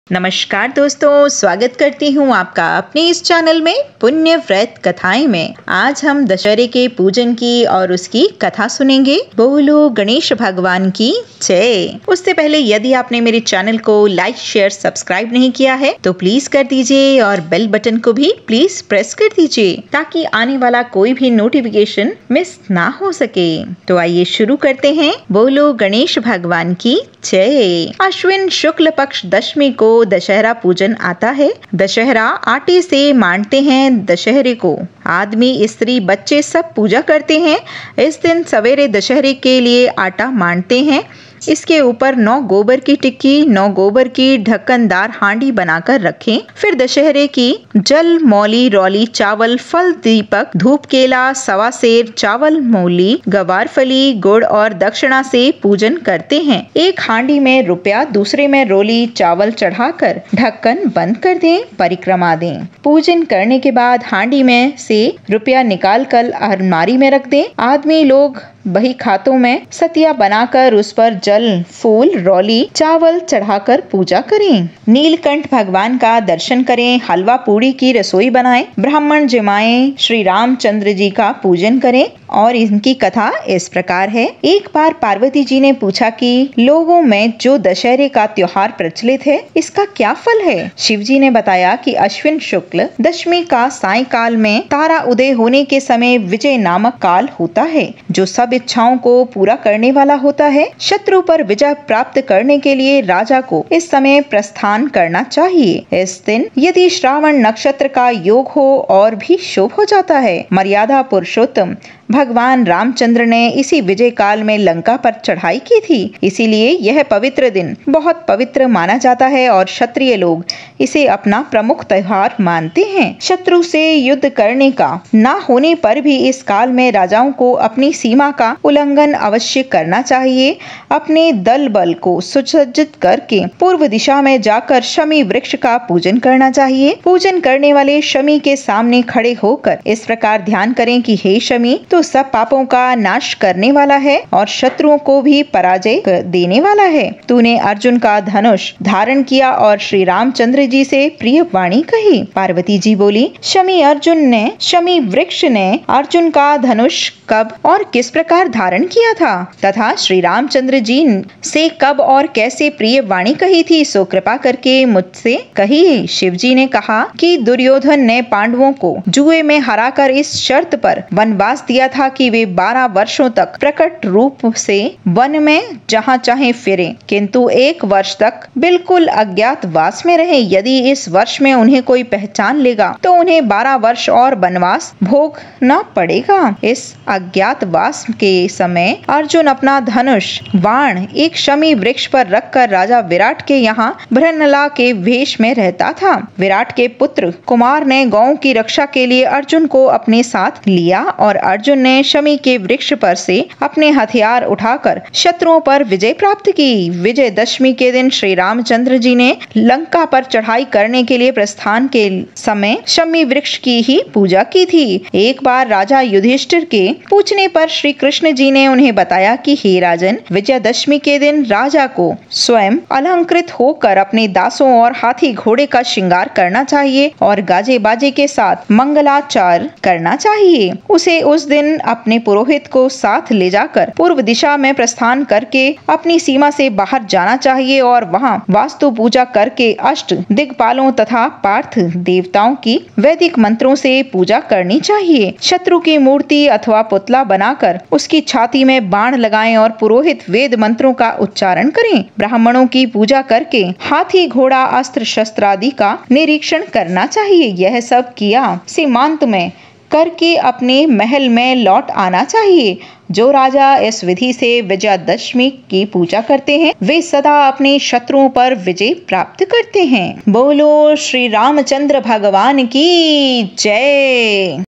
नमस्कार दोस्तों, स्वागत करती हूँ आपका अपने इस चैनल में पुण्य व्रत कथाएं में। आज हम दशहरे के पूजन की और उसकी कथा सुनेंगे। बोलो गणेश भगवान की जय। उससे पहले यदि आपने मेरे चैनल को लाइक शेयर सब्सक्राइब नहीं किया है तो प्लीज कर दीजिए और बेल बटन को भी प्लीज प्रेस कर दीजिए ताकि आने वाला कोई भी नोटिफिकेशन मिस ना हो सके। तो आइए शुरू करते हैं। बोलो गणेश भगवान की जय। अश्विन शुक्ल पक्ष दशमी को दशहरा पूजन आता है। दशहरा आटे से मानते हैं दशहरे को। आदमी स्त्री बच्चे सब पूजा करते हैं। इस दिन सवेरे दशहरे के लिए आटा मानते हैं। इसके ऊपर 9 गोबर की टिक्की 9 गोबर की ढक्कनदार हांडी बनाकर रखें। फिर दशहरे की जल मौली रौली चावल फल दीपक धूप केला सवा सेर चावल मौली गवारफली गुड़ और दक्षिणा से पूजन करते हैं। एक हांडी में रुपया दूसरे में रोली चावल चढ़ाकर ढक्कन बंद कर दें, परिक्रमा दें। पूजन करने के बाद हांडी में से रुपया निकाल कर अलमारी में रख दें। आदमी लोग बही खातों में सतिया बनाकर उस पर जल फूल रौली चावल चढ़ाकर पूजा करें। नीलकंठ भगवान का दर्शन करें। हलवा पूड़ी की रसोई बनाएं। ब्राह्मण जमाएं। श्री रामचंद्र जी का पूजन करें। और इनकी कथा इस प्रकार है। एक बार पार्वती जी ने पूछा कि लोगों में जो दशहरे का त्योहार प्रचलित है इसका क्या फल है। शिव जी ने बताया कि अश्विन शुक्ल दशमी का सायंकाल में तारा उदय होने के समय विजय नामक काल होता है जो सब इच्छाओं को पूरा करने वाला होता है। शत्रु पर विजय प्राप्त करने के लिए राजा को इस समय प्रस्थान करना चाहिए। इस दिन यदि श्रावण नक्षत्र का योग हो और भी शुभ हो जाता है। मर्यादा पुरुषोत्तम भगवान रामचंद्र ने इसी विजय काल में लंका पर चढ़ाई की थी। इसीलिए यह पवित्र दिन बहुत पवित्र माना जाता है और क्षत्रिय लोग इसे अपना प्रमुख त्योहार मानते हैं। शत्रु से युद्ध करने का न होने पर भी इस काल में राजाओं को अपनी सीमा का उल्लंघन अवश्य करना चाहिए। अपने दल बल को सुसज्जित करके पूर्व दिशा में जाकर शमी वृक्ष का पूजन करना चाहिए। पूजन करने वाले शमी के सामने खड़े होकर इस प्रकार ध्यान करें कि हे शमी, तो सब पापों का नाश करने वाला है और शत्रुओं को भी पराजय देने वाला है। तूने अर्जुन का धनुष धारण किया और श्री रामचंद्र जी से प्रिय वाणी कही। पार्वती जी बोली, शमी वृक्ष ने अर्जुन का धनुष कब और किस प्रकार धारण किया था तथा श्री रामचंद्र जी से कब और कैसे प्रिय वाणी कही थी, सो कृपा करके मुझसे कहिए। शिव जी ने कहा कि दुर्योधन ने पांडवों को जुए में हराकर इस शर्त पर वनवास दिया था कि वे 12 वर्षों तक प्रकट रूप से वन में जहाँ चाहे फिरें, किंतु 1 वर्ष तक बिल्कुल अज्ञातवास में रहे। यदि इस वर्ष में उन्हें कोई पहचान लेगा तो उन्हें 12 वर्ष और वनवास भोगना पड़ेगा। इस अज्ञातवास के समय अर्जुन अपना धनुष बाण एक शमी वृक्ष पर रखकर राजा विराट के यहाँ भृनला के वेश में रहता था। विराट के पुत्र कुमार ने गौ की रक्षा के लिए अर्जुन को अपने साथ लिया और अर्जुन ने शमी के वृक्ष पर से अपने हथियार उठाकर शत्रुओं पर विजय प्राप्त की। विजय दशमी के दिन श्री रामचंद्र जी ने लंका पर चढ़ाई करने के लिए प्रस्थान के समय शमी वृक्ष की ही पूजा की थी। एक बार राजा युधिष्ठिर के पूछने पर श्री कृष्ण जी ने उन्हें बताया कि हे राजन, विजयदशमी के दिन राजा को स्वयं अलंकृत होकर अपने दासों और हाथी घोड़े का श्रृंगार करना चाहिए और गाजे बाजे के साथ मंगलाचार करना चाहिए। उसे उस दिन अपने पुरोहित को साथ ले जाकर पूर्व दिशा में प्रस्थान करके अपनी सीमा से बाहर जाना चाहिए और वहां वास्तु पूजा करके अष्ट दिक्पालों तथा पार्थ देवताओं की वैदिक मंत्रों से पूजा करनी चाहिए। शत्रु की मूर्ति अथवा पुतला बनाकर उसकी छाती में बाण लगाएं और पुरोहित वेद मंत्रों का उच्चारण करें। ब्राह्मणों की पूजा करके हाथी घोड़ा अस्त्र शस्त्र आदि का निरीक्षण करना चाहिए। यह सब किया सीमांत में करके अपने महल में लौट आना चाहिए। जो राजा इस विधि से विजयादशमी की पूजा करते हैं वे सदा अपने शत्रुओं पर विजय प्राप्त करते हैं। बोलो श्री रामचंद्र भगवान की जय।